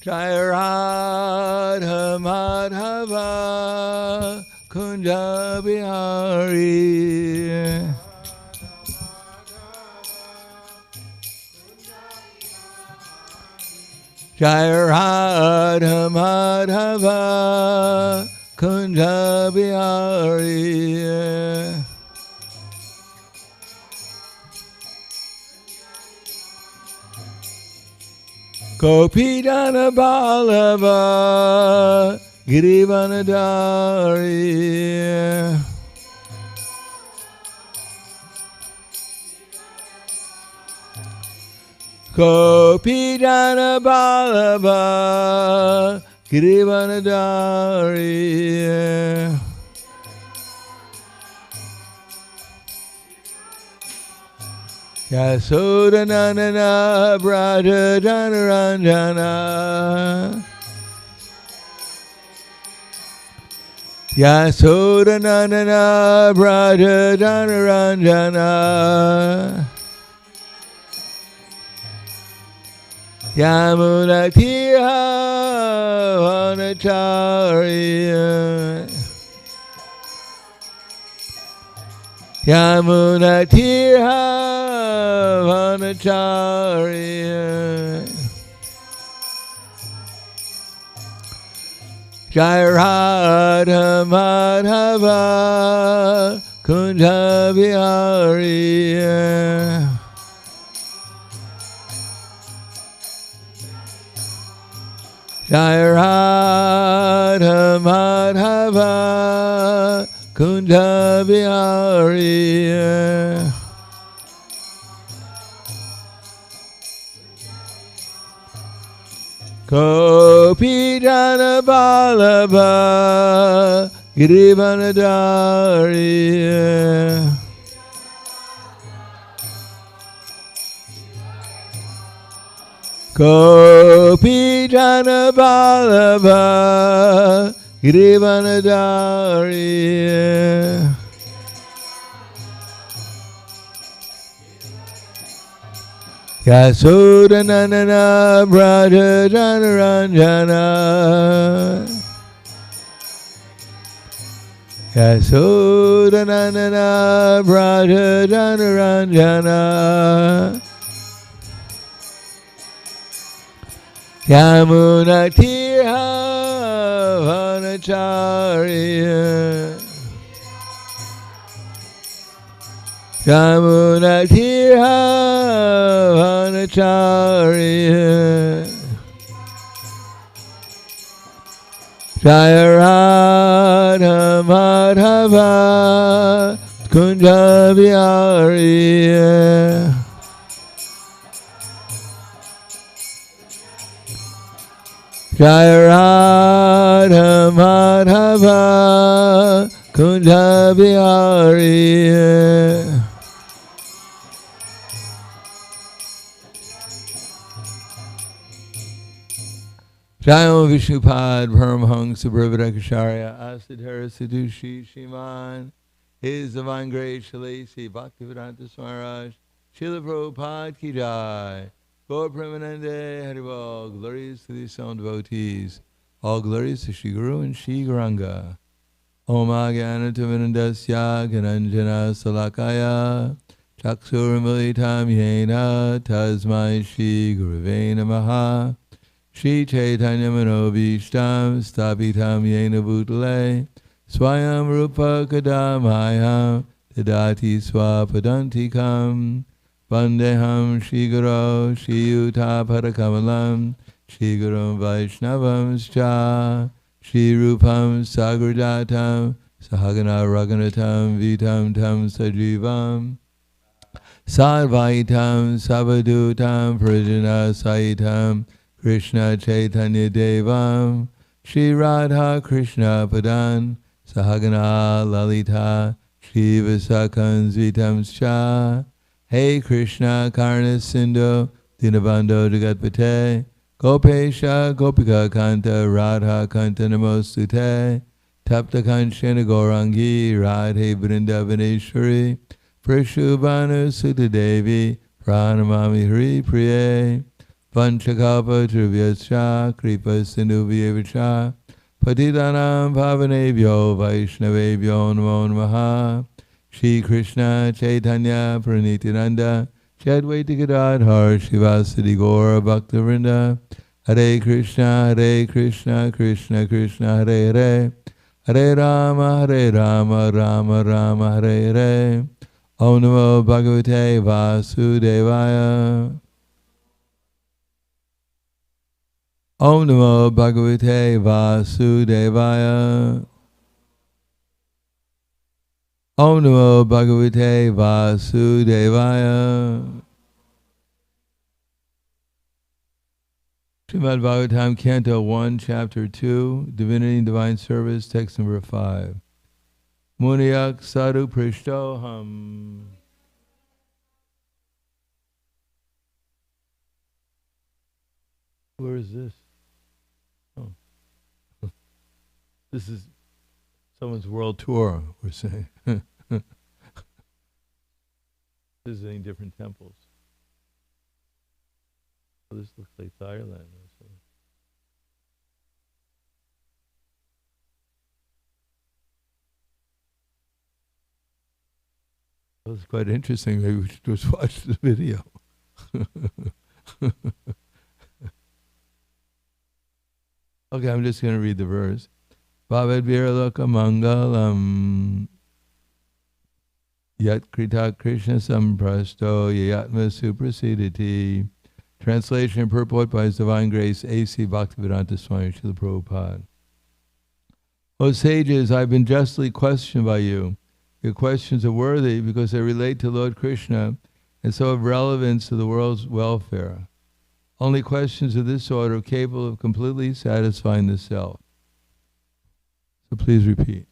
Jai Radha Madhava Kunja Bihari. Jai Radha Madhava Kunja Bihari. Gopi Jana Ballabha Girivanadari. Gopi Jana Ballabha Girivanadari. Yasodananda Braja Janaranjana. Yasodananda Braja Janaranjana. Yamunatiha Vanacharya. Yamunatiha Vanacharya. Jai Radha Madhava Kunja Bihari. Jai Radha Madhava Kunja Bihari. Gopi Jana Ballabha Girivanadari. Gopi Jana Ballabha Girivanadari. Yasodananda Braja Janaranjana. Yasodananda Braja Janaranjana. Yamunatiha Vanacharya. Yamunatiha Vanacharya. Jai Radha Madhava Kunja Bihari. Jai Radha Madhava Kunja Bihari. Jai Om Vishnupad Paramahangsa Brahmadakacharya Asadhara Sadushi Shiman. His Divine Grace Shalasi Bhaktivedanta Maharaj Srila Prabhupada Ki Jai. Gaur Premanande Haribol. Glories to these sound devotees. All glories to Shri Guru and Shri Gauranga. Om Agyanatavinandasya Gananjana Salakaya Chaksuramilitam Yena Tasmai Shri Guruve Namaha. Shri Chaitanya Manobhishtam Stapitam Yena Bhutale Swayam Rupa Kadamayam Tadati Swapadantikam Vandeham Shri Guru Shri Yuta Parakamalam Shri Guru Vaishnavam Scha Shri Rupam Sagrajatam Sahagana Raghunatam Vitam Tam Sajivam Sarvaitam Savadutam Prajana Saitam Krishna Chaitanya Devam Shri Radha Krishna Padan Sahagana Lalita Shri Visakan Zvitam Scha. Hey Krishna Karna Sindhu Dinabando Jagatpate Gopesha Gopika Kanta Radha Kanta Namostute Tapta Kanchana Gaurangi Radhe Vrindavaneshwari Prashubhanu Sutta Devi Pranamami Hari Priye. Vanchakalpa Trivyacha Kripa Sindhubhyevacha Patitanam Pavanebhyo Vaishnavebhyo Namo Namaha. Shri Krishna Chaitanya Pranityananda Shri Advaita Gadadhar Shivasadi Gaura Bhaktivinoda. Hare Krishna Krishna Krishna Hare Hare Hare Rama Rama Rama Hare Hare. Om Namo Bhagavate Vasudevaya. Om Namo Bhagavate Vasudevaya. Om Namo Bhagavate Vasudevaya. Srimad Bhagavatam, Canto 1, Chapter 2, Divinity and Divine Service, Text number 5. Muniyak Sadhu Prishtoham. Where is this? Oh. This is someone's world tour, we're saying. Visiting different temples. Oh, this looks like Thailand also. Well, it's quite interesting. Maybe we should just watch the video. Okay, I'm just going to read the verse. Bhavad Viraloka Mangalam Yat Krita Krishna Samprasto Yayatma Suprasiditi. Translation and purport by His Divine Grace A.C. Bhaktivedanta Swami Srila Prabhupada. O sages, I have been justly questioned by you. Your questions are worthy because they relate to Lord Krishna and so have relevance to the world's welfare. Only questions of this sort are capable of completely satisfying the self. So please repeat.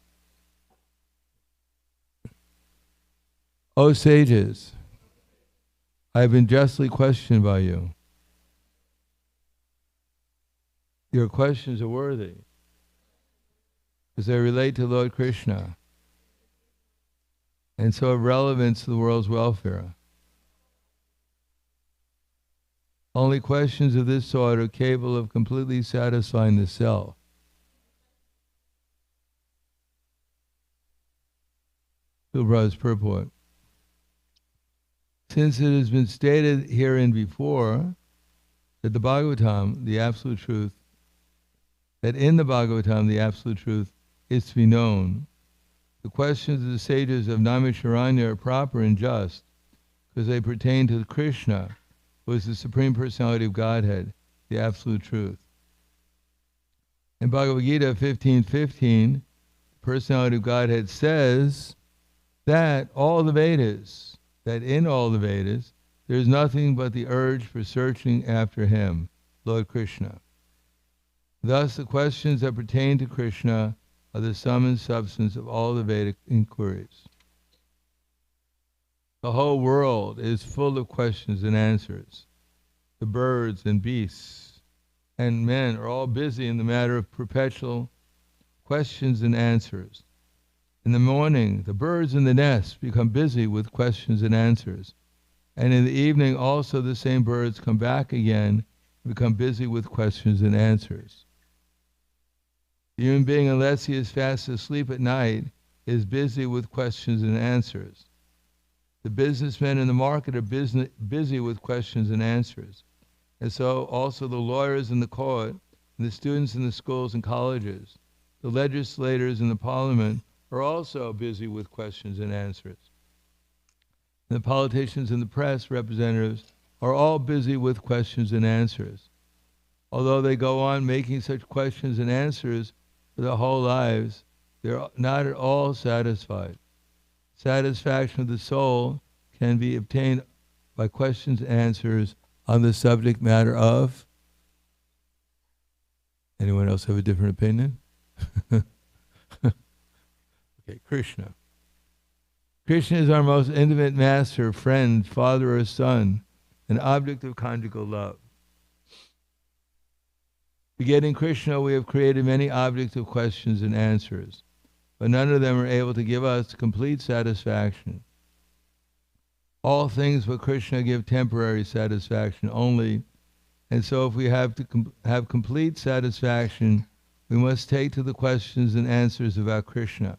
O sages, I have been justly questioned by you. Your questions are worthy because they relate to Lord Krishna and so have relevance to the world's welfare. Only questions of this sort are capable of completely satisfying the self. Prabhupada's purport. Since it has been stated herein before that the Bhagavatam, the absolute truth, that in the Bhagavatam the absolute truth is to be known, the questions of the sages of Naimisharanya are proper and just because they pertain to Krishna, who is the Supreme Personality of Godhead, the absolute truth. In Bhagavad Gita 15:15, the Personality of Godhead says that in all the Vedas, there is nothing but the urge for searching after Him, Lord Krishna. Thus, the questions that pertain to Krishna are the sum and substance of all the Vedic inquiries. The whole world is full of questions and answers. The birds and beasts and men are all busy in the matter of perpetual questions and answers. In the morning, the birds in the nest become busy with questions and answers. And in the evening, also the same birds come back again and become busy with questions and answers. The human being, unless he is fast asleep at night, is busy with questions and answers. The businessmen in the market are busy with questions and answers. And so also the lawyers in the court, and the students in the schools and colleges, the legislators in the parliament are also busy with questions and answers. And the politicians and the press representatives are all busy with questions and answers. Although they go on making such questions and answers for their whole lives, they're not at all satisfied. Satisfaction of the soul can be obtained by questions and answers on the subject matter of. Anyone else have a different opinion? Okay, Krishna. Krishna is our most intimate master, friend, father or son, an object of conjugal love. Begetting Krishna, we have created many objects of questions and answers, but none of them are able to give us complete satisfaction. All things but Krishna give temporary satisfaction only, And so if we have to have complete satisfaction, we must take to the questions and answers about Krishna.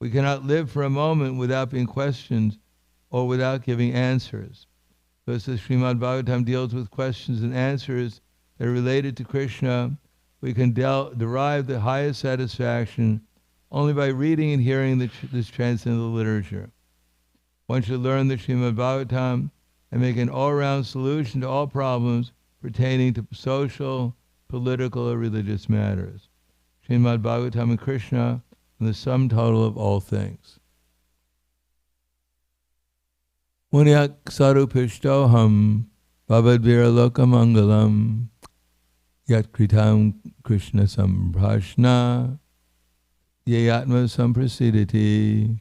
We cannot live for a moment without being questioned or without giving answers. Because the Srimad Bhagavatam deals with questions and answers that are related to Krishna, we can derive the highest satisfaction only by reading and hearing this transcendental literature. One should learn the Srimad Bhagavatam and make an all-round solution to all problems pertaining to social, political, or religious matters. Srimad Bhagavatam and Krishna are the sum total of all things. Munyak sarupishtoham bhavadvira lokamangalam yat kritam Krishna samprashna yayatma samprasidati.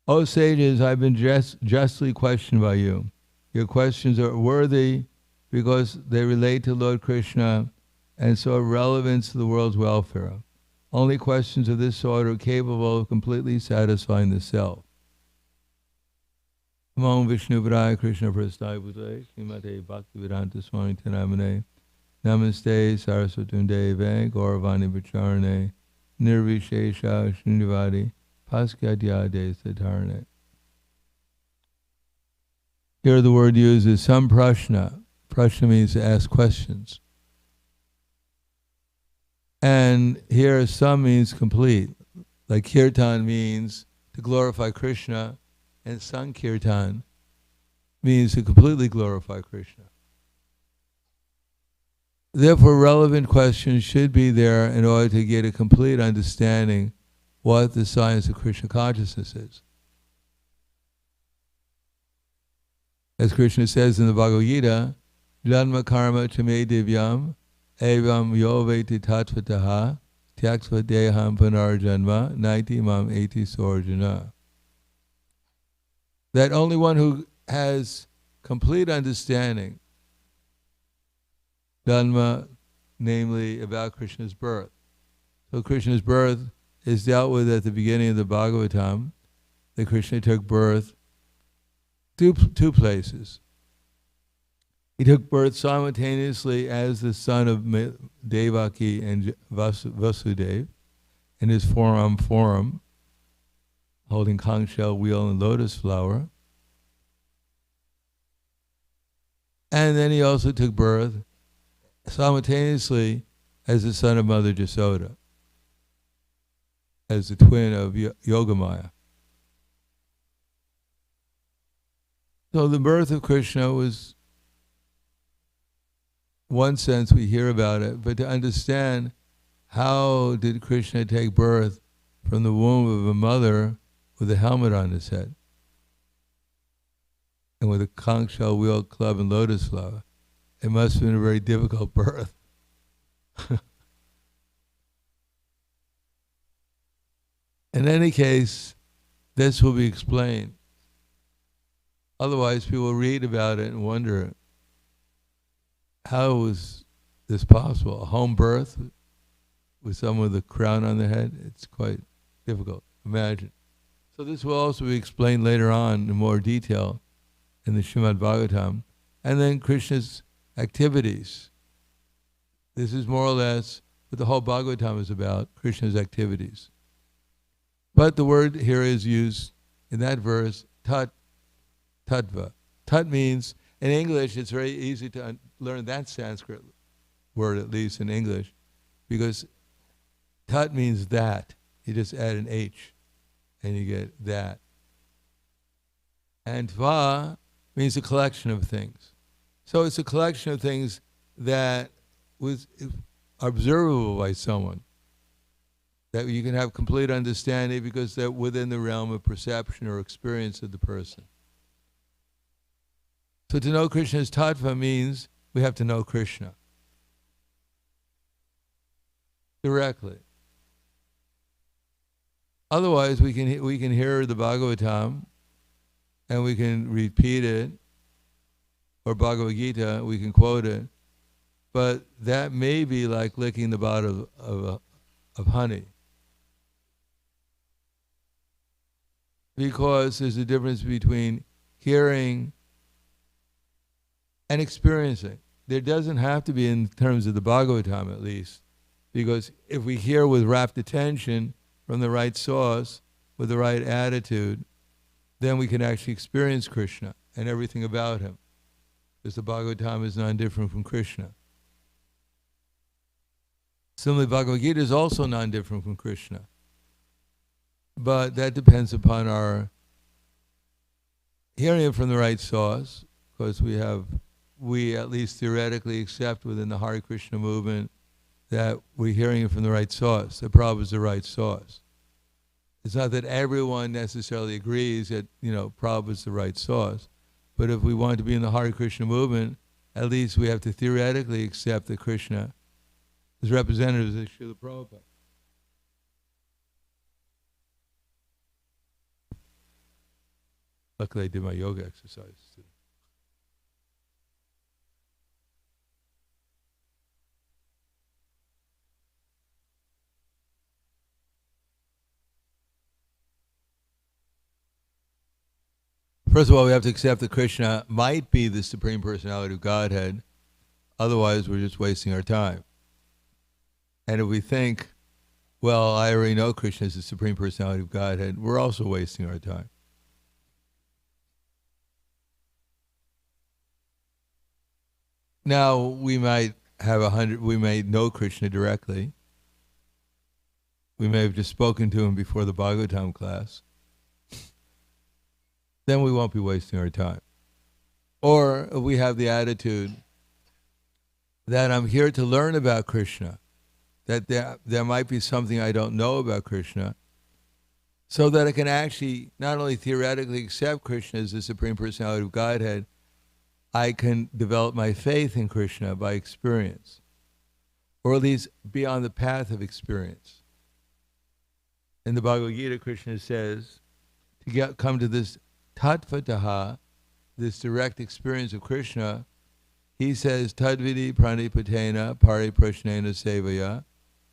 O sages, I've been justly questioned by you. Your questions are worthy because they relate to Lord Krishna and so are relevant to the world's welfare. Only questions of this sort are capable of completely satisfying the self. Namo Vishnu Padaya Krishna Prasthaya Bhutale Srimate Bhaktivedanta Swami Namane Namaste Saraswatunde Ve Gauravani Vacharane Nirvishesha Srinivadi Paskadyade Satarane. Here the word used is samprashna. Prashna means to ask questions. And here sam means complete. Like kirtan means to glorify Krishna, and sankirtan means to completely glorify Krishna. Therefore, relevant questions should be there in order to get a complete understanding what the science of Krishna consciousness is. As Krishna says in the Bhagavad Gita, Janma karma chame divyam evam yo veti tatvataha tyaksva deham panarjanma naiti mam eti sorjana. That only one who has complete understanding, Dhamma, namely about Krishna's birth. So Krishna's birth is dealt with at the beginning of the Bhagavatam, that Krishna took birth two places. He took birth simultaneously as the son of Devaki and Vasudeva in his forearm holding conch shell, wheel, and lotus flower. And then he also took birth simultaneously as the son of Mother Jasoda, as the twin of Yogamaya. So the birth of Krishna was, one sense we hear about it, but to understand how did Krishna take birth from the womb of a mother with a helmet on his head, and with a conch shell, wheel, club, and lotus flower. It must have been a very difficult birth. In any case, this will be explained. Otherwise, people read about it and wonder, how was this possible? A home birth with someone with a crown on their head? It's quite difficult. Imagine. So this will also be explained later on in more detail in the Srimad Bhagavatam. And then Krishna's activities. This is more or less what the whole Bhagavatam is about, Krishna's activities. But the word here is used in that verse, tattva. Tat means, in English, it's very easy to learn that Sanskrit word, at least in English, because tat means that. You just add an H. And you get that. And tva means a collection of things. So it's a collection of things that was observable by someone, that you can have complete understanding because they're within the realm of perception or experience of the person. So to know Krishna's tattva means we have to know Krishna directly. Otherwise, we can hear the Bhagavatam and we can repeat it, or Bhagavad Gita, we can quote it, but that may be like licking the bottle of honey. Because there's a difference between hearing and experiencing. there doesn't have to be in terms of the Bhagavatam, at least, because if we hear with rapt attention from the right source, with the right attitude, then we can actually experience Krishna and everything about him, because the Bhagavatam is non-different from Krishna. Similarly, Bhagavad Gita is also non-different from Krishna. But that depends upon our hearing it from the right source, because we at least theoretically accept within the Hare Krishna movement that we're hearing it from the right source, that Prabhupada is the right source. It's not that everyone necessarily agrees that, Prabhupada is the right source, but if we want to be in the Hare Krishna movement, at least we have to theoretically accept that Krishna is representative of Srila Prabhupada. Luckily I did my yoga exercise today. First of all, we have to accept that Krishna might be the Supreme Personality of Godhead. Otherwise, we're just wasting our time. And if we think, well, I already know Krishna is the Supreme Personality of Godhead, we're also wasting our time. Now, we might we may know Krishna directly. We may have just spoken to him before the Bhagavatam class. Then we won't be wasting our time. Or if we have the attitude that I'm here to learn about Krishna, that there might be something I don't know about Krishna, so that I can actually not only theoretically accept Krishna as the Supreme Personality of Godhead, I can develop my faith in Krishna by experience, or at least be on the path of experience. In the Bhagavad Gita, Krishna says, to come to this tattvataha, this direct experience of Krishna, he says, tadvidi pranipatena pariprashnena sevaya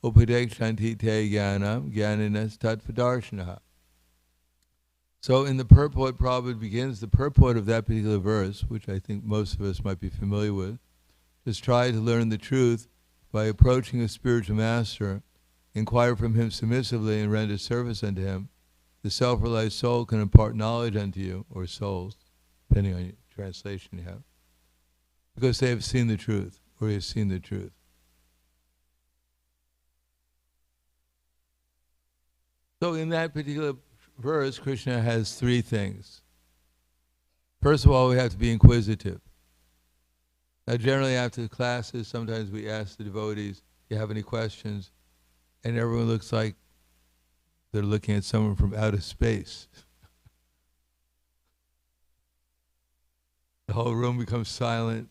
upadekshanti te jnanam jnaninas tattvadarshanaha. So in the purport, Prabhupada begins the purport of that particular verse, which I think most of us might be familiar with. Just try to learn the truth by approaching a spiritual master, inquire from him submissively and render service unto him. The self-realized soul can impart knowledge unto you, or souls, depending on your translation you have, because they have seen the truth, or he has seen the truth. So in that particular verse, Krishna has three things. First of all, we have to be inquisitive. Now, generally after the classes, sometimes we ask the devotees, do you have any questions? And everyone looks like they're looking at someone from outer space. The whole room becomes silent.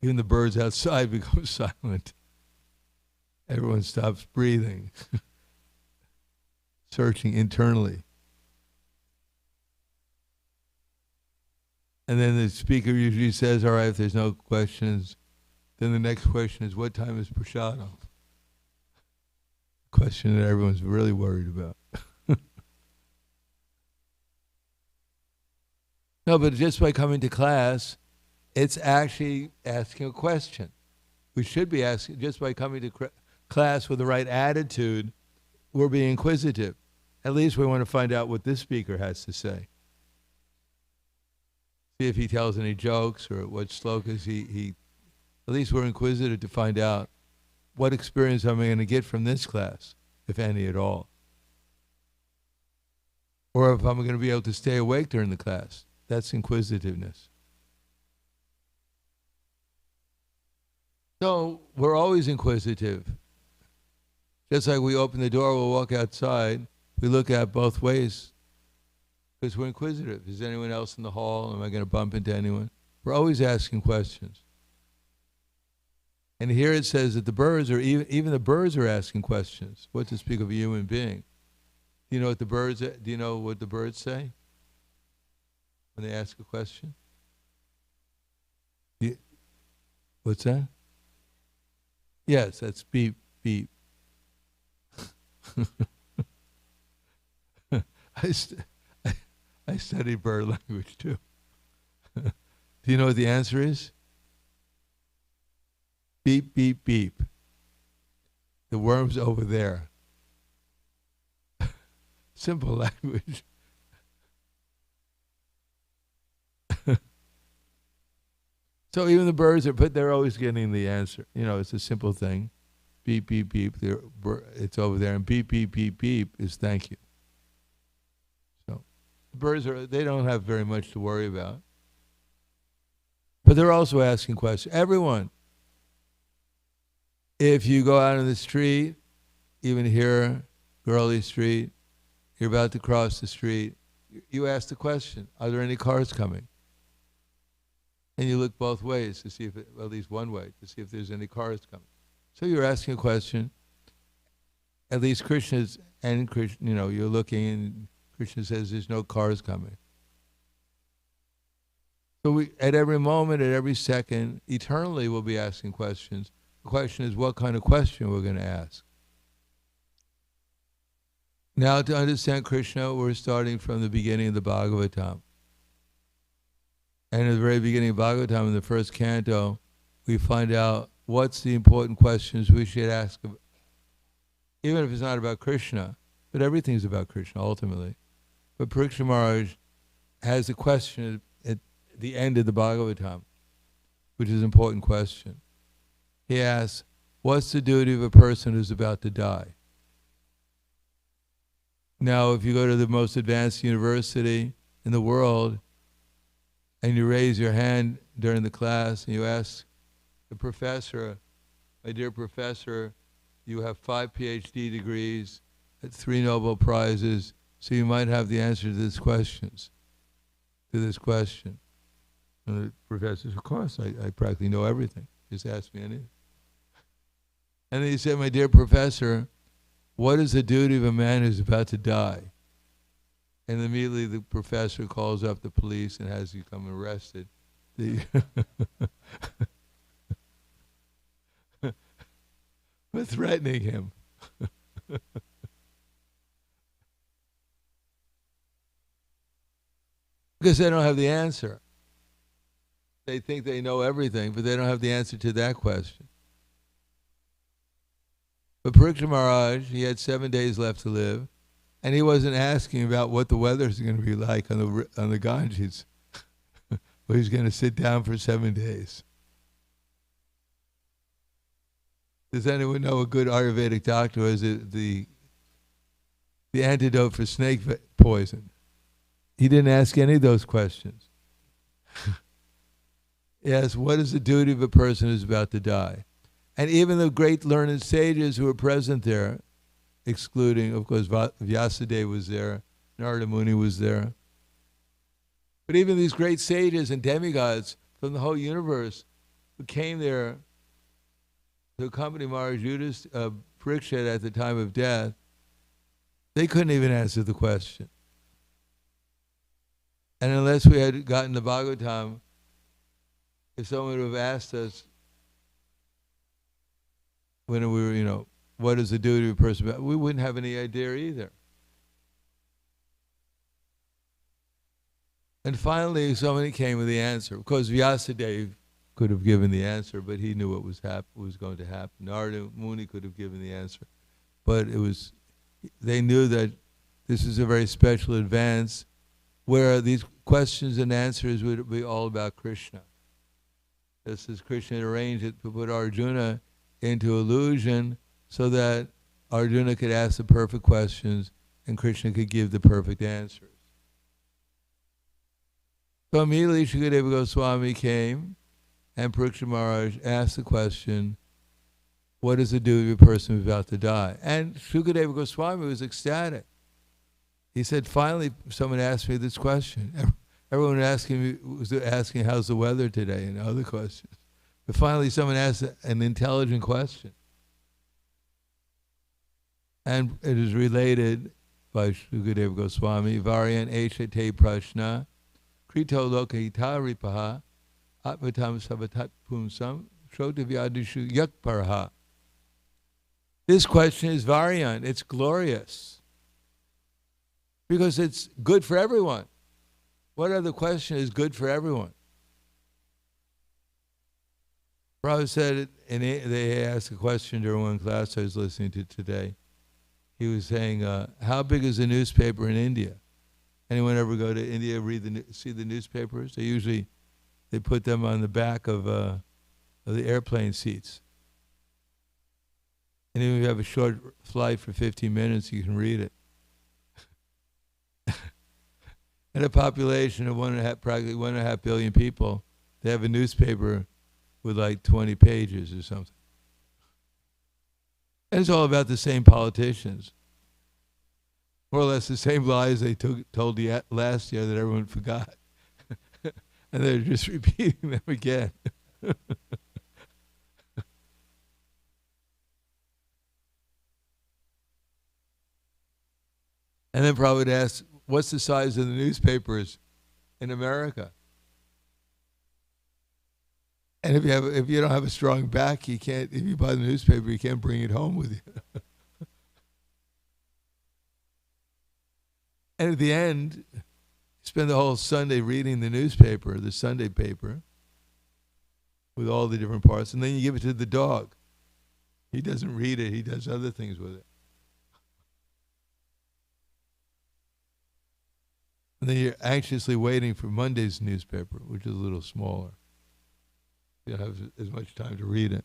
Even the birds outside become silent. Everyone stops breathing, searching internally. And then the speaker usually says, all right, if there's no questions, then the next question is, what time is prasadam? Question that everyone's really worried about. No, but just by coming to class, it's actually asking a question. We should be asking, just by coming to class with the right attitude, we're being inquisitive. At least we want to find out what this speaker has to say. See if he tells any jokes or what slokas he at least we're inquisitive to find out what experience am I going to get from this class, if any at all. Or if I'm going to be able to stay awake during the class. That's inquisitiveness. So we're always inquisitive. Just like we open the door, we'll walk outside, we look at both ways because we're inquisitive. Is there anyone else in the hall? Am I going to bump into anyone? We're always asking questions. And here it says that the birds are, even the birds are asking questions. What to speak of a human being? Do you know what the birds say when they ask a question? What's that? Yes, that's beep, beep. I study bird language too. Do you know what the answer is? Beep, beep, beep. The worm's over there. Simple language. So even the birds they're always getting the answer. It's a simple thing. Beep, beep, beep. It's over there. And beep, beep, beep, beep is thank you. So the birds they don't have very much to worry about. But they're also asking questions. Everyone. If you go out in the street, even here, Gurley Street, you're about to cross the street, you ask the question, are there any cars coming? And you look both ways to see if, at least one way, to see if there's any cars coming. So you're asking a question. At least Krishna's, and Krishna, you're looking and Krishna says there's no cars coming. So we, at every moment, at every second, eternally we'll be asking questions. The question is what kind of question we're going to ask. Now to understand Krishna, we're starting from the beginning of the Bhagavatam. And at the very beginning of Bhagavatam, in the first canto, we find out what's the important questions we should ask, even if it's not about Krishna, but everything's about Krishna ultimately. But Parikshit Maharaj has a question at the end of the Bhagavatam, which is an important question. He asks, what's the duty of a person who's about to die? Now, if you go to the most advanced university in the world, and you raise your hand during the class and you ask the professor, my dear professor, you have 5 PhD degrees, 3 Nobel Prizes, so you might have the answer to this question. And the professor says, of course, I practically know everything. Just ask me anything. And then he said, my dear professor, what is the duty of a man who's about to die? And immediately the professor calls up the police and has you come arrested. We're threatening him. Because they don't have the answer. They think they know everything, but they don't have the answer to that question. But Parikshit Maharaj, he had 7 days left to live. And he wasn't asking about what the weather's going to be like on the Ganges, where he's going to sit down for 7 days. Does anyone know a good Ayurvedic doctor who has the antidote for snake poison? He didn't ask any of those questions. He asked, what is the duty of a person who's about to die? And even the great learned sages who were present there, excluding, of course, Vyasadeva was there, Narada Muni was there. But even these great sages and demigods from the whole universe who came there to accompany Maharaj Parikshit at the time of death, they couldn't even answer the question. And unless we had gotten the Bhagavatam, if someone would have asked us when we were, what is the duty of a person? We wouldn't have any idea either. And finally, somebody came with the answer. Of course, Vyasadeva could have given the answer, but he knew what was going to happen. Narada Muni could have given the answer. But they knew that this is a very special advance where these questions and answers would be all about Krishna. Just as Krishna arranged it to put Arjuna into illusion, so that Arjuna could ask the perfect questions and Krishna could give the perfect answers. So immediately Shukadeva Goswami came and Parikshit Maharaj asked the question, what is the duty of a person who's about to die? And Shukadeva Goswami was ecstatic. He said, finally someone asked me this question. Everyone was asking how's the weather today and other questions. But finally someone asked an intelligent question. And it is related by Shukadeva Goswami, Varyan Eshate Prashna, Krito Lokahita Ripaha, Atmatam Sabatat Pumsam, Shrotavyadishu Yakparha. This question is Varyan, it's glorious. Because it's good for everyone. What other question is good for everyone? Prabhupada said, and they asked a question during one class I was listening to today. He was saying, how big is a newspaper in India? Anyone ever go to India, see the newspapers? They put them on the back of the airplane seats. And even if you have a short flight for 15 minutes, you can read it. And a population of practically 1.5 billion people, they have a newspaper with like 20 pages or something. And it's all about the same politicians. More or less the same lies they told last year that everyone forgot. And they're just repeating them again. And then Prabhupada asked, what's the size of the newspapers in America? And if you don't have a strong back, if you buy the newspaper, you can't bring it home with you. And at the end, you spend the whole Sunday reading the newspaper, the Sunday paper, with all the different parts, and then you give it to the dog. He doesn't read it, he does other things with it. And then you're anxiously waiting for Monday's newspaper, which is a little smaller. You don't have as much time to read it.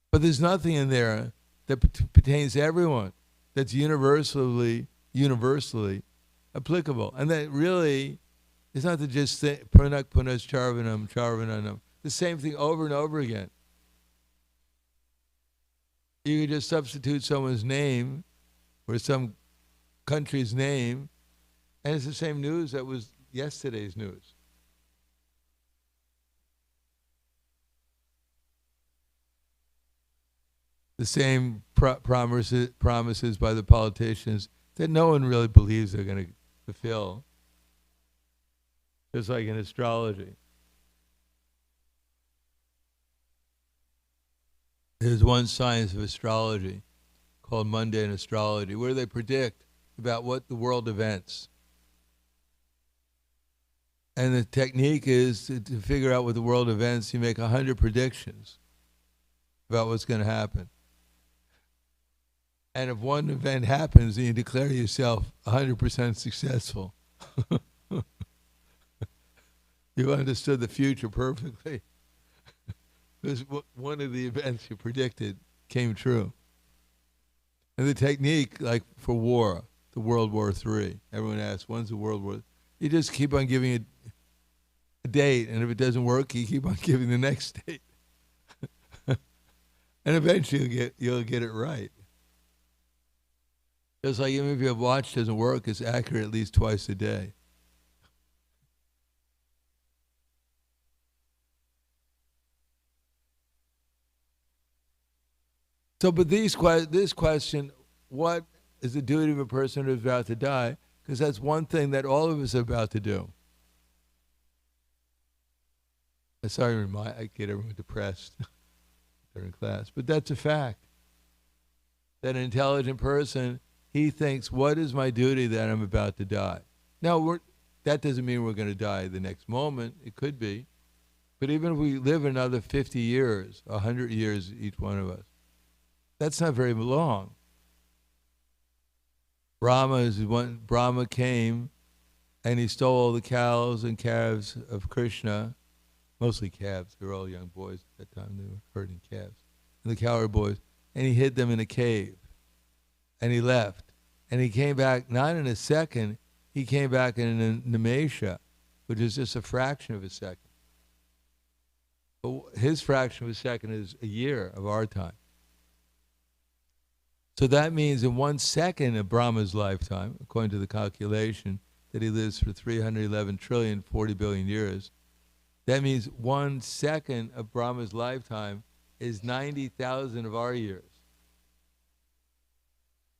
But there's nothing in there that pertains to everyone, that's universally applicable. And that really is not to just say, Pranak Punas Charvanam, Charvananam. The same thing over and over again. You can just substitute someone's name or some country's name, and it's the same news that was yesterday's news. The same promises by the politicians that no one really believes they're going to fulfill. Just like in astrology. There's one science of astrology called mundane astrology, where they predict about what the world events. And the technique is to figure out what the world events, you make 100 predictions about what's going to happen. And if one event happens, then you declare yourself 100% successful. You understood the future perfectly. Because one of the events you predicted came true. And the technique, like for war, the World War III, everyone asks, when's the World War? You just keep on giving it a date, and if it doesn't work, you keep on giving the next date. And eventually you'll get it right. Just like even if your watch doesn't work, it's accurate at least twice a day. So, but this question, what is the duty of a person who is about to die? Because that's one thing that all of us are about to do. I'm sorry, I get everyone depressed during class, but that's a fact. That an intelligent person, he thinks, what is my duty that I'm about to die? Now, that doesn't mean we're going to die the next moment. It could be. But even if we live another 50 years, 100 years, each one of us, that's not very long. Brahma came and he stole all the cows and calves of Krishna, mostly calves. They were all young boys at that time. They were herding calves. And the cowherd boys. And he hid them in a cave. And he left. And he came back, not in a second, he came back in a nimesha, which is just a fraction of a second. But his fraction of a second is a year of our time. So that means in 1 second of Brahma's lifetime, according to the calculation that he lives for 311 trillion, 40 billion years, that means 1 second of Brahma's lifetime is 90,000 of our years.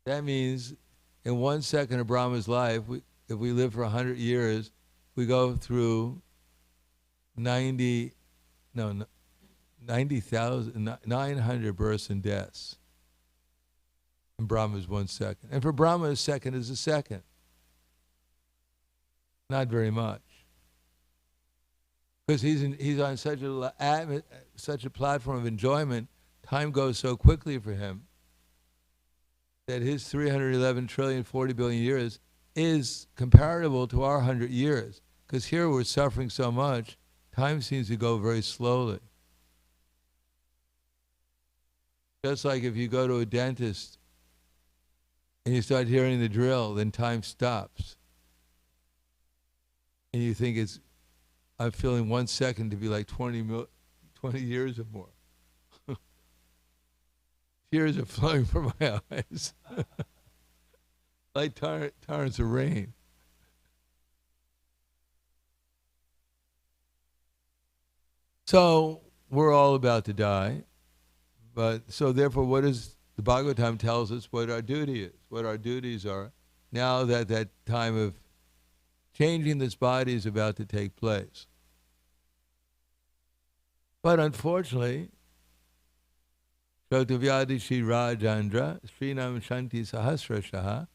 That means in 1 second of Brahma's life, if we live for 100 years, we go through 900 births and deaths. And Brahma is 1 second. And for Brahma, a second is a second. Not very much. Because he's on such a platform of enjoyment, time goes so quickly for him that his 311 trillion, 40 billion years is comparable to our 100 years. Because here we're suffering so much, time seems to go very slowly. Just like if you go to a dentist and you start hearing the drill, then time stops. And you think I'm feeling 1 second to be like 20 years or more. Tears are flowing from my eyes. Like torrents of rain. So we're all about to die. So therefore, what is the Bhagavatam tells us what our duty is, what our duties are, now that that time of changing this body is about to take place. But unfortunately, Shrotavyadishi Rajandra, Srinam Shanti Sahasrashaha,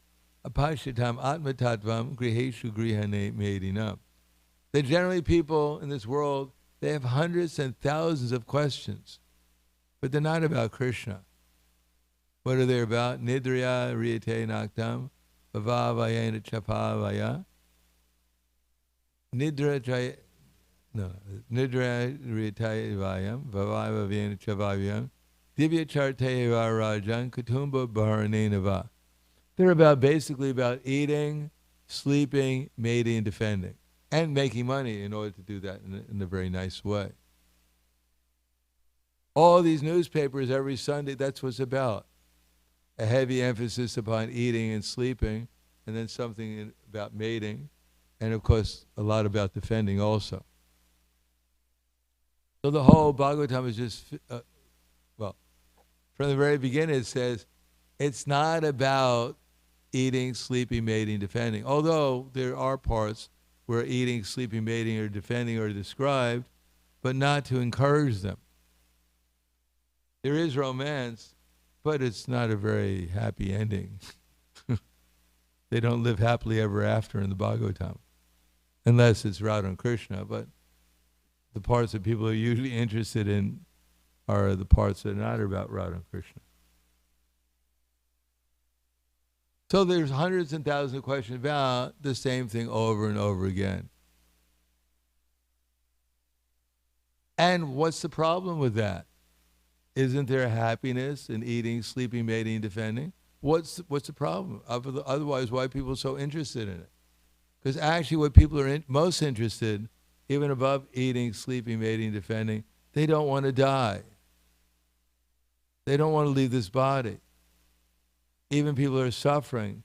Apashitam Atmatattvam Griheshu Grihane Medinam. That generally people in this world, they have hundreds and thousands of questions, but they're not about Krishna. What are they about? Nidriya Riyate Naktam, Bhavavayena Chapavaya. Nidra Riyate Vayam, Bhavavayena Chapavayam. Divya Charteva Rajan Kutumba Bharanenava. They're basically about eating, sleeping, mating, and defending, and making money in order to do that in a very nice way. All these newspapers every Sunday, that's what's about. A heavy emphasis upon eating and sleeping, and then something about mating, and of course a lot about defending also. So the whole Bhagavatam is just, from the very beginning it says, it's not about eating, sleeping, mating, defending. Although there are parts where eating, sleeping, mating, or defending are described, but not to encourage them. There is romance, but it's not a very happy ending. They don't live happily ever after in the Bhagavatam, unless it's Radha and Krishna. But the parts that people are usually interested in are the parts that are not about Radha and Krishna. So there's hundreds and thousands of questions about the same thing over and over again. And what's the problem with that? Isn't there happiness in eating, sleeping, mating, defending? What's the problem? Otherwise, why are people so interested in it? Because actually what people are most interested, even above eating, sleeping, mating, defending, they don't want to die. They don't want to leave this body. Even people who are suffering,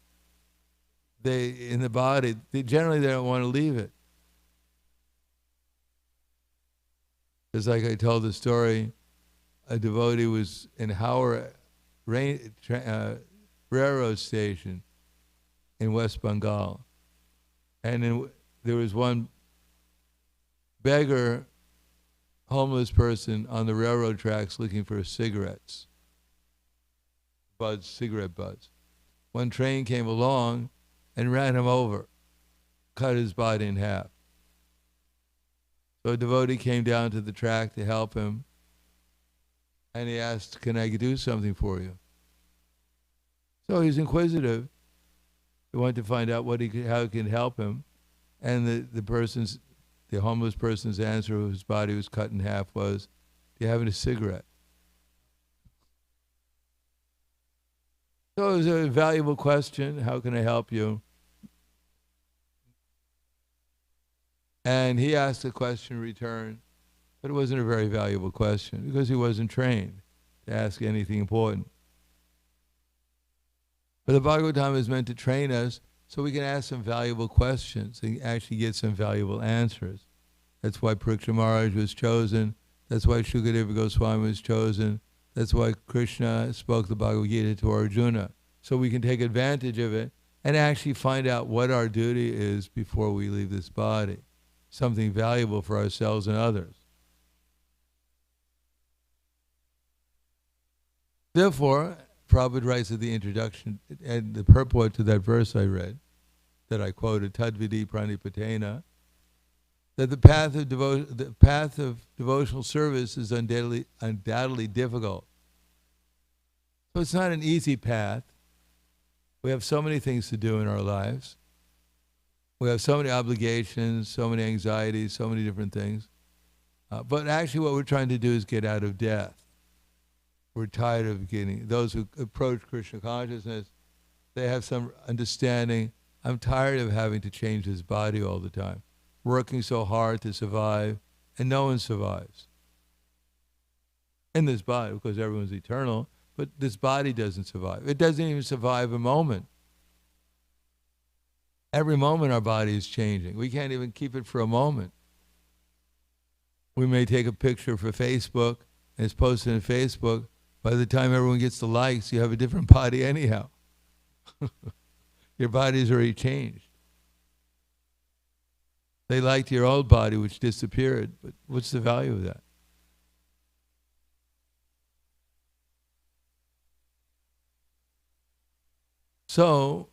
in the body, generally they don't want to leave it. It's like I told the story, a devotee was in Howrah railroad station in West Bengal. And there was one beggar, homeless person on the railroad tracks looking for cigarettes. Cigarette butts. One train came along and ran him over, cut his body in half. So a devotee came down to the track to help him, and he asked, "Can I do something for you?" So he's inquisitive. He wanted to find out how he can help him, and the homeless person's answer, whose body was cut in half, was, "Do you have any cigarette?" So it was a valuable question. How can I help you? And he asked a question in return, but it wasn't a very valuable question because he wasn't trained to ask anything important. But the Bhagavatam is meant to train us so we can ask some valuable questions and actually get some valuable answers. That's why Pariksha Maharaj was chosen. That's why Shukadeva Goswami was chosen. That's why Krishna spoke the Bhagavad Gita to Arjuna. So we can take advantage of it and actually find out what our duty is before we leave this body. Something valuable for ourselves and others. Therefore, Prabhupada writes at the introduction, and the purport to that verse I read, that I quoted, Tadvidi Pranipatena, that the path of devotional service is undoubtedly difficult. So it's not an easy path. We have so many things to do in our lives. We have so many obligations, so many anxieties, so many different things. But actually what we're trying to do is get out of death. We're tired of getting, those who approach Krishna consciousness, they have some understanding, I'm tired of having to change this body all the time, working so hard to survive, and no one survives. In this body, because everyone's eternal, but this body doesn't survive. It doesn't even survive a moment. Every moment our body is changing. We can't even keep it for a moment. We may take a picture for Facebook, and it's posted on Facebook. By the time everyone gets the likes, you have a different body anyhow. Your body's already changed. They liked your old body, which disappeared, but what's the value of that? So,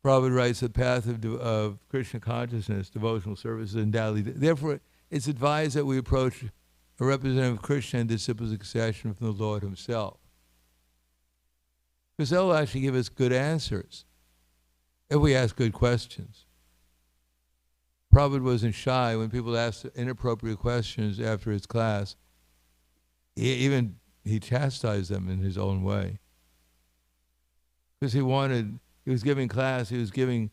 Prabhupada writes, the path of Krishna consciousness, devotional service, is undoubtedly. Therefore, it's advised that we approach a representative of Krishna and disciple succession from the Lord himself. Because they'll actually give us good answers if we ask good questions. Prabhupada wasn't shy when people asked inappropriate questions after his class. He chastised them in his own way. Because he was giving class, he was giving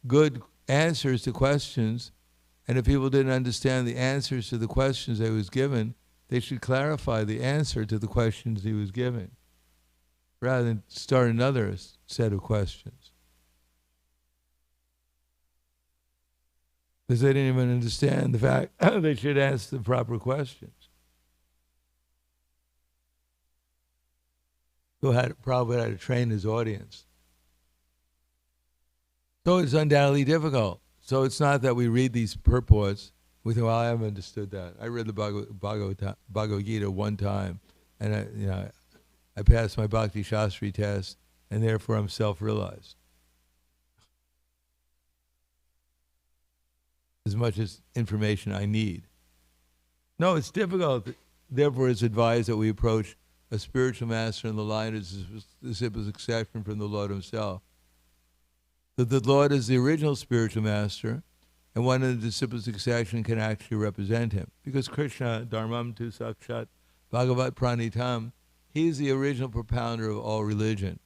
good answers to questions, and if people didn't understand the answers to the questions they was given, they should clarify the answer to the questions he was giving, rather than start another set of questions. Because they didn't even understand the fact they should ask the proper questions. Prabhupada had to train his audience. So it's undoubtedly difficult. So it's not that we read these purports, we think, well, I haven't understood that. I read the Bhagavad Gita one time, and I passed my Bhakti Shastri test, and therefore I'm self-realized. As much as information I need. No, it's difficult. Therefore, it's advised that we approach a spiritual master in the line of disciple succession from the Lord himself. That the Lord is the original spiritual master, and one of the disciple succession can actually represent him. Because Krishna, Dharmam tu sakshat, Bhagavat pranitam, he's the original propounder of all religion.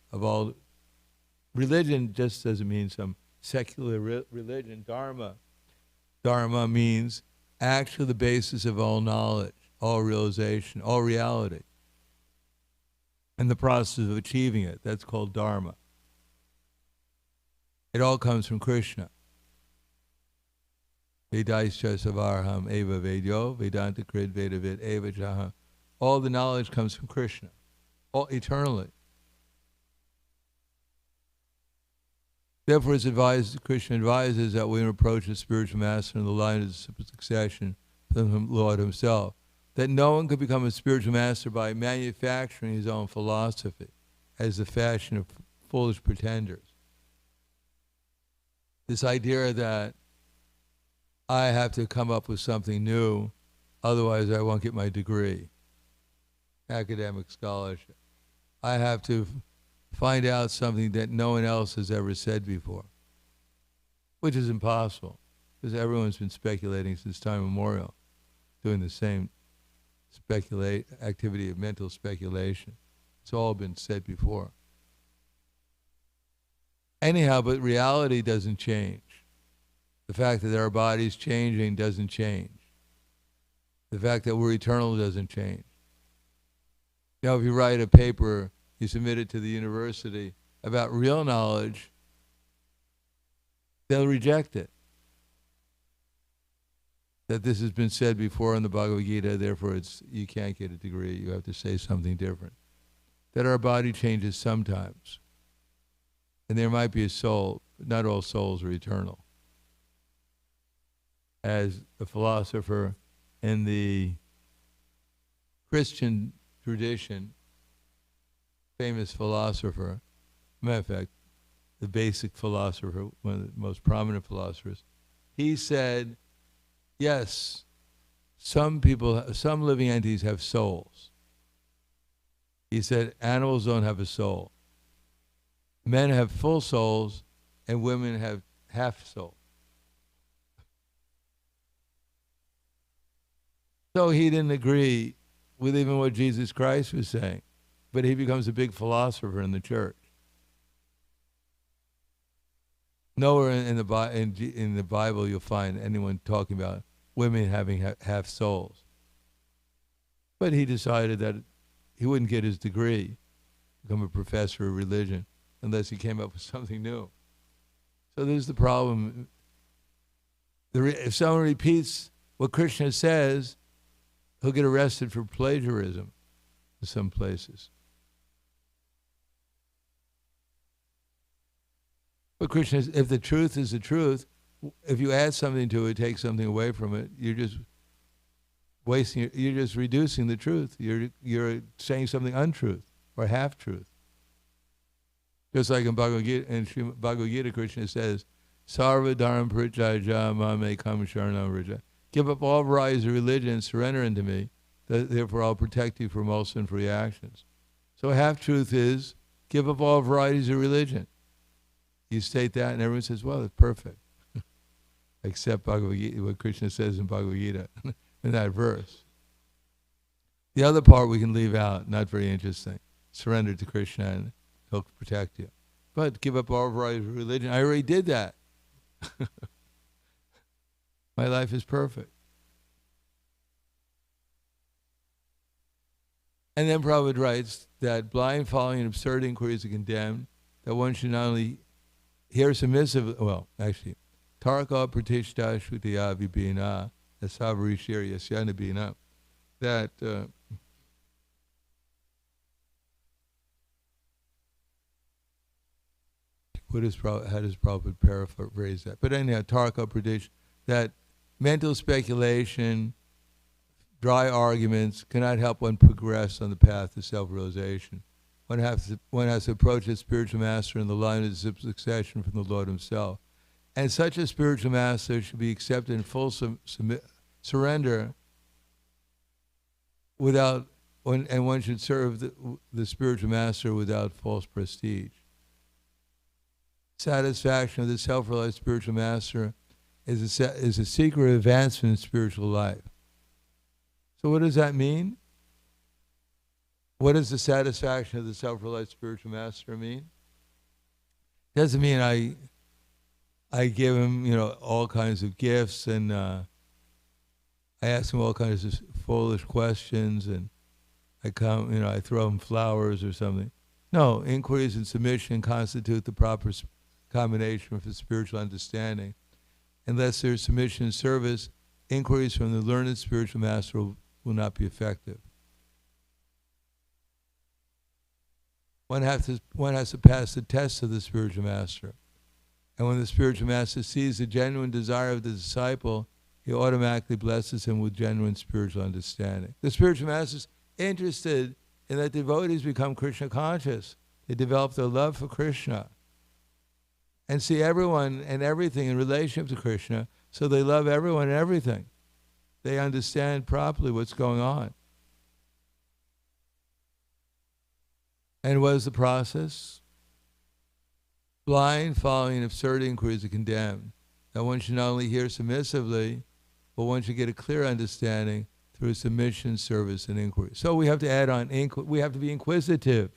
Religion just doesn't mean some secular religion, dharma. Dharma means actually the basis of all knowledge, all realization, all reality. And the process of achieving it, that's called dharma. It all comes from Krishna. Vedaischa savarham eva vedyo, Vedanta krid vedavid eva jaha. All the knowledge comes from Krishna, all eternally. Therefore, it's advised, Krishna advises that we approach a spiritual master in the line of succession from the Lord himself. That no one could become a spiritual master by manufacturing his own philosophy, as the fashion of foolish pretenders. This idea that I have to come up with something new, otherwise I won't get my degree, academic scholarship. I have to find out something that no one else has ever said before, which is impossible, because everyone's been speculating since time immemorial, doing the same activity of mental speculation. It's all been said before. Anyhow, but reality doesn't change. The fact that our body's changing doesn't change. The fact that we're eternal doesn't change. You know, if you write a paper, you submit it to the university about real knowledge, they'll reject it. That this has been said before in the Bhagavad Gita, therefore you can't get a degree, you have to say something different. That our body changes sometimes. And there might be a soul, but not all souls are eternal. As a philosopher in the Christian tradition, famous philosopher, matter of fact, the basic philosopher, one of the most prominent philosophers, he said yes, some living entities have souls. He said animals don't have a soul. Men have full souls and women have half soul. So he didn't agree with even what Jesus Christ was saying, but he becomes a big philosopher in the church. Nowhere in the Bible you'll find anyone talking about women having half souls. But he decided that he wouldn't get his degree, become a professor of religion, unless he came up with something new. So there's the problem. If someone repeats what Krishna says, he'll get arrested for plagiarism in some places. But Krishna, if the truth is the truth, if you add something to it, take something away from it, you're just wasting. You're just reducing the truth. You're saying something untruth or half truth. Just like in Bhagavad Gita, Krishna says, "Sarva dharam parityajya mame kam sharanam vraja." Give up all varieties of religion, surrender unto me. Therefore, I'll protect you from all sinful reactions. So half truth is give up all varieties of religion. You state that, and everyone says, "Well, it's perfect," except Bhagavad Gita, what Krishna says in Bhagavad Gita in that verse. The other part we can leave out, not very interesting. Surrender to Krishna, and he'll protect you. But give up all varieties of religion. I already did that. My life is perfect. And then Prabhupada writes that blind following and absurd inquiries are condemned, that one should not only hear submissive, tarka pratishta shutiya vibhina asavarishir yasyana bina, that how does Prabhupada paraphrase that? But anyhow, tarka pratishta, that mental speculation, dry arguments cannot help one progress on the path to self-realization. One has to approach a spiritual master in the line of succession from the Lord himself. And such a spiritual master should be accepted in full surrender and one should serve the spiritual master without false prestige. Satisfaction of the self-realized spiritual master is a secret advancement in spiritual life. So what does that mean? What does the satisfaction of the self-realized spiritual master mean? Doesn't mean I give him, all kinds of gifts and I ask him all kinds of foolish questions and I throw him flowers or something. No, inquiries and submission constitute the proper combination for spiritual understanding. Unless there's submission and service, inquiries from the learned spiritual master will not be effective. One has to pass the test of the spiritual master. And when the spiritual master sees the genuine desire of the disciple, he automatically blesses him with genuine spiritual understanding. The spiritual master is interested in that devotees become Krishna conscious. They develop their love for Krishna and see everyone and everything in relationship to Krishna, so they love everyone and everything. They understand properly what's going on. And what is the process? Blind following absurd inquiries are condemned. That one should not only hear submissively, but one should get a clear understanding through submission, service, and inquiry. So we have to add on, we have to be inquisitive.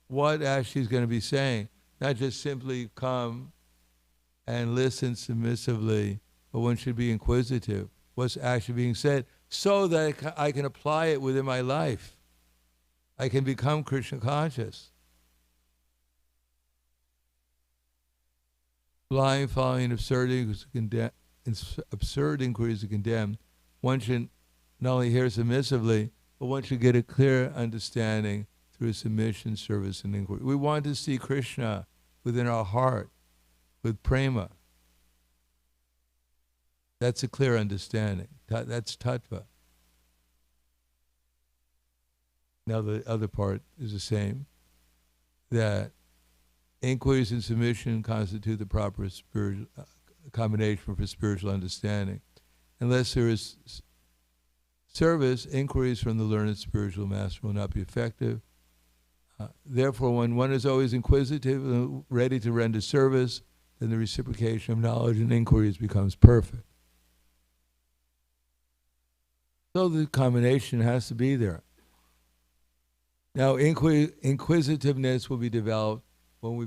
What actually is going to be saying? Not just simply come and listen submissively, but one should be inquisitive. What's actually being said, so that I can apply it within my life. I can become Krishna conscious. Blind following absurd inquiries are condemned. One should not only hear submissively, but one should get a clear understanding through submission, service, and inquiry. We want to see Krishna within our heart, with prema. That's a clear understanding. That's tattva. Now the other part is the same, that inquiries and submission constitute the proper spiritual combination for spiritual understanding. Unless there is service, inquiries from the learned spiritual master will not be effective. Therefore, when one is always inquisitive and ready to render service, then the reciprocation of knowledge and inquiries becomes perfect. So the combination has to be there. Now, inquisitiveness will be developed when we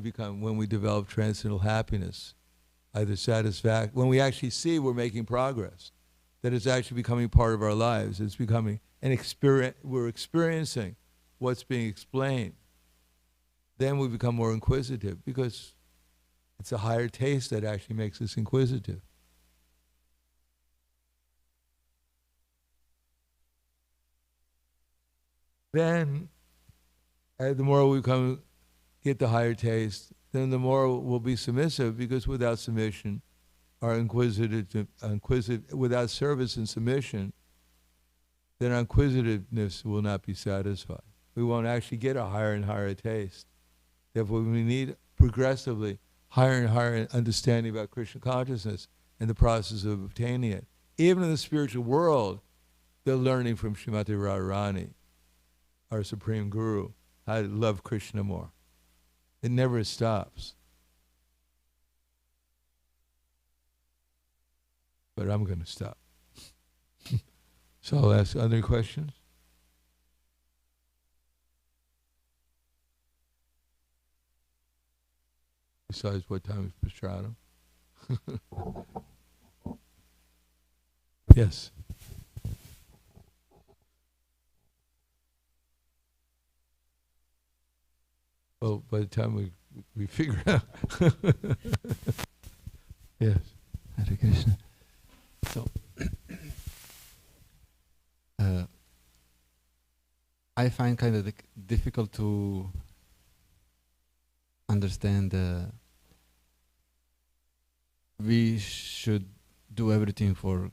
develop transcendental happiness, either satisfaction, when we actually see we're making progress, that it's actually becoming part of our lives. It's becoming an experience. We're experiencing what's being explained. Then we become more inquisitive, because it's a higher taste that actually makes us inquisitive. Then, the more we get the higher taste, then the more we'll be submissive, because without submission, without service and submission, then our inquisitiveness will not be satisfied. We won't actually get a higher and higher taste. Therefore, we need progressively higher and higher understanding about Krishna consciousness and the process of obtaining it. Even in the spiritual world, they're learning from Srimati Radharani, our Supreme Guru, how to love Krishna more. It never stops. But I'm going to stop. So I'll ask other questions. Besides, what time is Prasadam? Yes. Well, by the time we figure out. Yes. Hare Krishna. So, I find kind of difficult to understand we should do everything for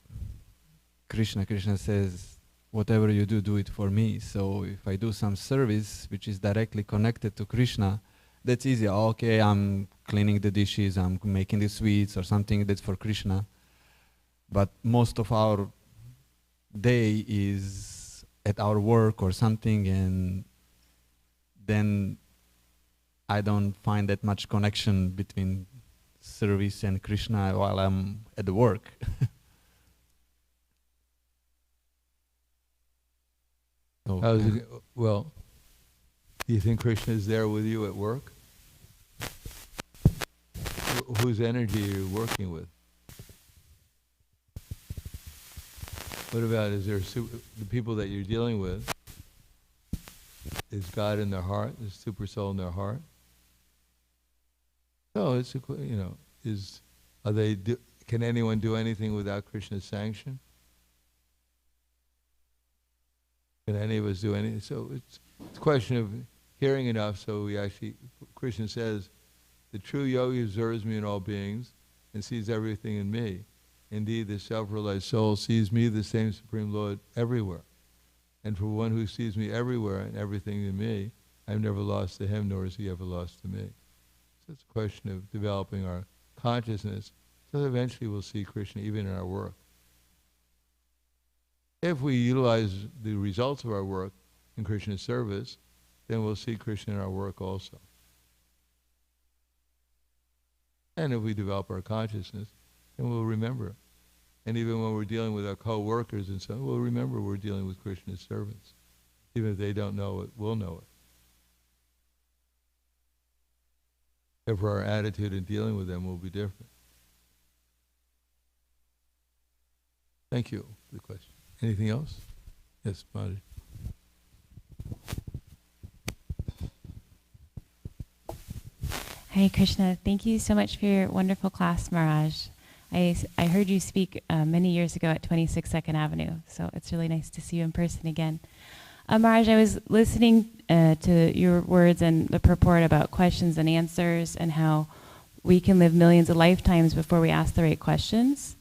Krishna. Krishna says, whatever you do, do it for me. So if I do some service which is directly connected to Krishna, that's easy. Okay, I'm cleaning the dishes, I'm making the sweets or something that's for Krishna. But most of our day is at our work or something, and then I don't find that much connection between service and Krishna while I'm at the work. Well, do you think Krishna is there with you at work? Whose energy are you working with? What about, the people that you're dealing with? Is God in their heart? Is super soul in their heart? No, it's can anyone do anything without Krishna's sanction? Can any of us do anything? So it's a question of hearing enough. So Krishna says, the true yogi observes me in all beings and sees everything in me. Indeed, the self-realized soul sees me, the same Supreme Lord, everywhere. And for one who sees me everywhere and everything in me, I'm never lost to him, nor is he ever lost to me. So it's a question of developing our consciousness, so that eventually we'll see Krishna even in our work. If we utilize the results of our work in Krishna's service, then we'll see Krishna in our work also. And if we develop our consciousness, then we'll remember. And even when we're dealing with our co-workers and so on, we'll remember we're dealing with Krishna's servants. Even if they don't know it, we'll know it. Therefore, our attitude in dealing with them will be different. Thank you for the question. Anything else? Yes, Maharaj. Hare Krishna. Thank you so much for your wonderful class, Maharaj. I heard you speak many years ago at 26 2nd Avenue, so it's really nice to see you in person again. Maharaj, I was listening to your words and the purport about questions and answers and how we can live millions of lifetimes before we ask the right questions.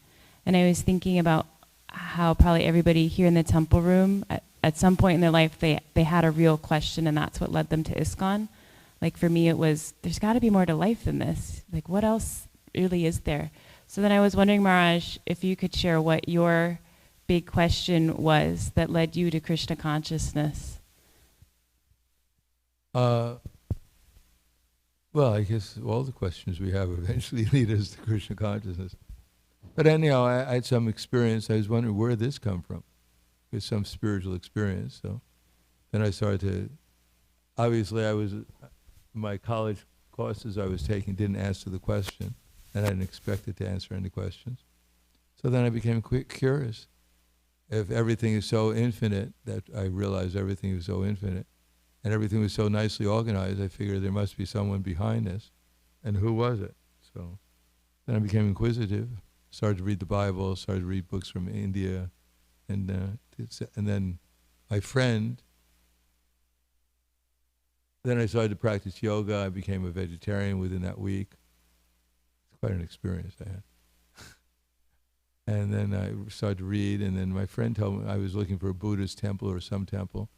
And I was thinking about how probably everybody here in the temple room, at some point in their life, they had a real question, and that's what led them to ISKCON. Like for me, it was, there's got to be more to life than this. Like, what else really is there? So then I was wondering, Maharaj, if you could share what your big question was that led you to Krishna consciousness. Well, I guess all the questions we have eventually lead us to Krishna consciousness. But anyhow, I had some experience. I was wondering where did this come from. It's some spiritual experience. So then I started to, obviously my college courses I was taking didn't answer the question, and I didn't expect it to answer any questions. So then I became curious. If everything is so infinite, that I realized everything is so infinite, and everything was so nicely organized, I figured there must be someone behind this. And who was it? So then I became inquisitive, started to read the Bible, started to read books from India, and then my friend, then I started to practice yoga. I became a vegetarian within that week. It's quite an experience I had. And then I started to read, and then my friend told me I was looking for a Buddhist temple or some temple,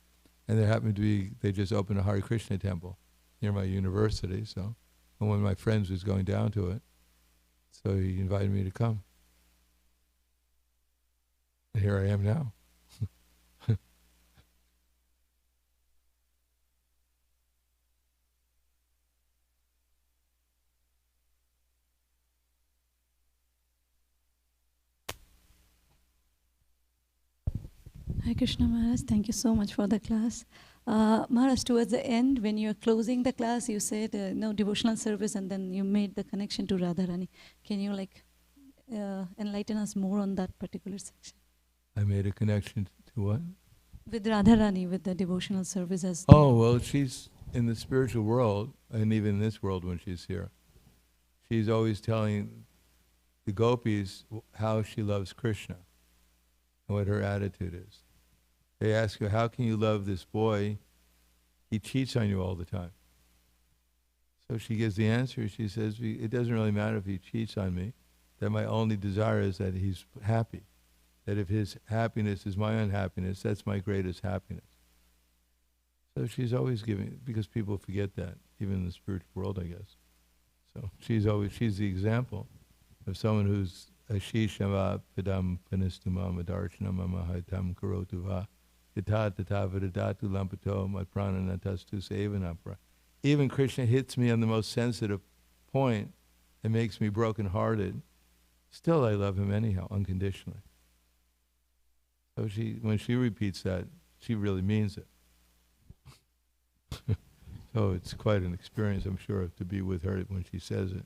and there happened to be, they just opened a Hare Krishna temple near my university, so, and one of my friends was going down to it, so he invited me to come. And here I am now. Hi Krishna Maharaj, thank you so much for the class. Maharaj, towards the end, when you're closing the class, you said no devotional service, and then you made the connection to Radharani. Can you enlighten us more on that particular section? I made a connection to what? With Radharani, with the devotional service as Oh, well, she's in the spiritual world, and even in this world when she's here. She's always telling the gopis how she loves Krishna and what her attitude is. They ask her, how can you love this boy? He cheats on you all the time. So she gives the answer. She says, it doesn't really matter if he cheats on me, that my only desire is that he's happy. That if his happiness is my unhappiness, that's my greatest happiness. So she's always giving, because people forget that, even in the spiritual world, I guess. So she's the example of someone who's ashishava padam panistumam adarchanam amahatam karotuva yata tatavadatu lampato matprananatastu sevanapra. Even Krishna hits me on the most sensitive point and makes me broken-hearted. Still, I love him anyhow, unconditionally. So when she repeats that, she really means it. So it's quite an experience, I'm sure, to be with her when she says it.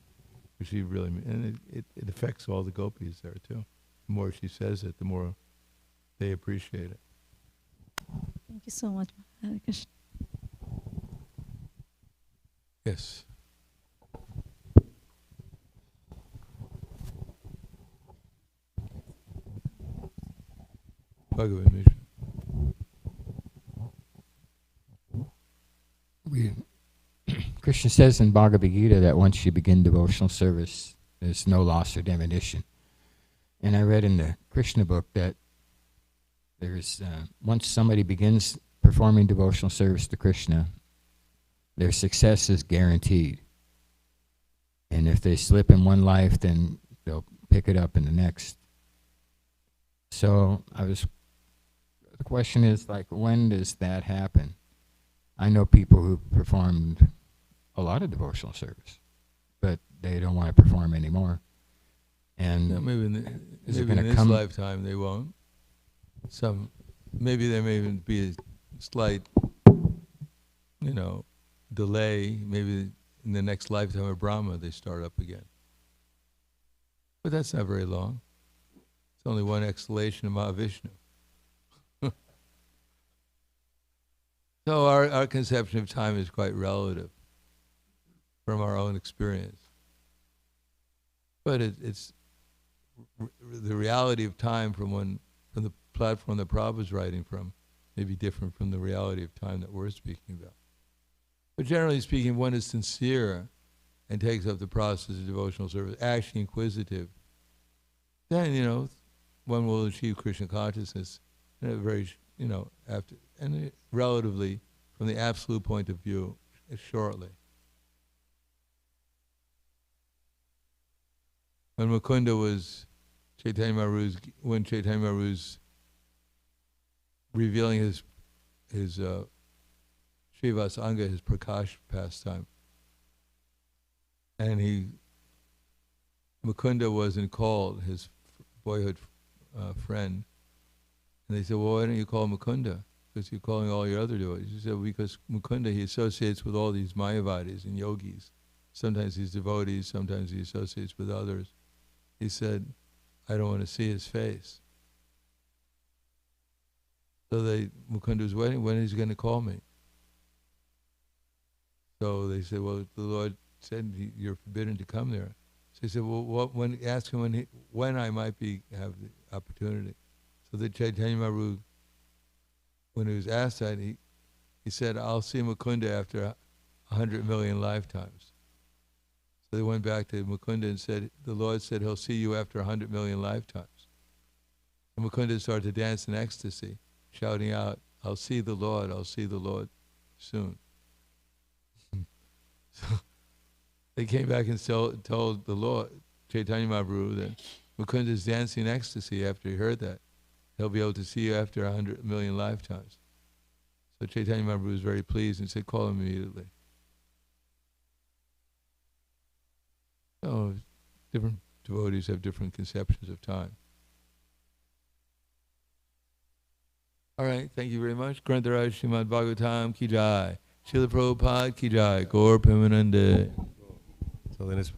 She really, and it affects all the gopis there too. The more she says it, the more they appreciate it. Thank you so much, Hare Krishna. Yes. Bhagavad Mission. Krishna says in Bhagavad Gita that once you begin devotional service, there's no loss or diminution. And I read in the Krishna book that there's once somebody begins performing devotional service to Krishna, their success is guaranteed. And if they slip in one life, then they'll pick it up in the next. So the question is, when does that happen? I know people who performed a lot of devotional service, but they don't want to perform anymore. And yeah, maybe in this lifetime they won't. Maybe there may even be a slight, delay. Maybe in the next lifetime of Brahma they start up again. But that's not very long. It's only one exhalation of Mahavishnu. So our conception of time is quite relative from our own experience. But it's the reality of time from the platform that Prabhupada's writing from may be different from the reality of time that we're speaking about. But generally speaking, one is sincere and takes up the process of devotional service, actually inquisitive, then, one will achieve Krishna consciousness in a very, after, and relatively, from the absolute point of view, shortly. when Mukunda was Chaitanya Mahaprabhu's revealing his Srivas Anga, his Prakash pastime, and Mukunda wasn't called, his boyhood friend, and they said, well, why don't you call Mukunda? Because you're calling all your other devotees. He said, because Mukunda, he associates with all these Mayavadis and yogis. Sometimes he's devotees, sometimes he associates with others. He said, I don't want to see his face. So Mukunda was waiting, when is he going to call me? So they said, well, the Lord said you're forbidden to come there. So he said, well, ask him when I might have the opportunity. So the Chaitanya Mahaprabhu, when he was asked that, he said, I'll see Mukunda after 100 million lifetimes. So they went back to Mukunda and said, the Lord said he'll see you after 100 million lifetimes. And Mukunda started to dance in ecstasy, shouting out, I'll see the Lord soon. So they came back and told the Lord, Chaitanya Mahaprabhu, that Mukunda is dancing in ecstasy after he heard that. He'll be able to see you after 100 million lifetimes. So Chaitanya Mahaprabhu was very pleased and said, call him immediately. So different devotees have different conceptions of time. All right, thank you very much. Grantaraj Srimad Bhagavatam ki jai. Srila Prabhupada ki jai. Gaur Premanande. So then it's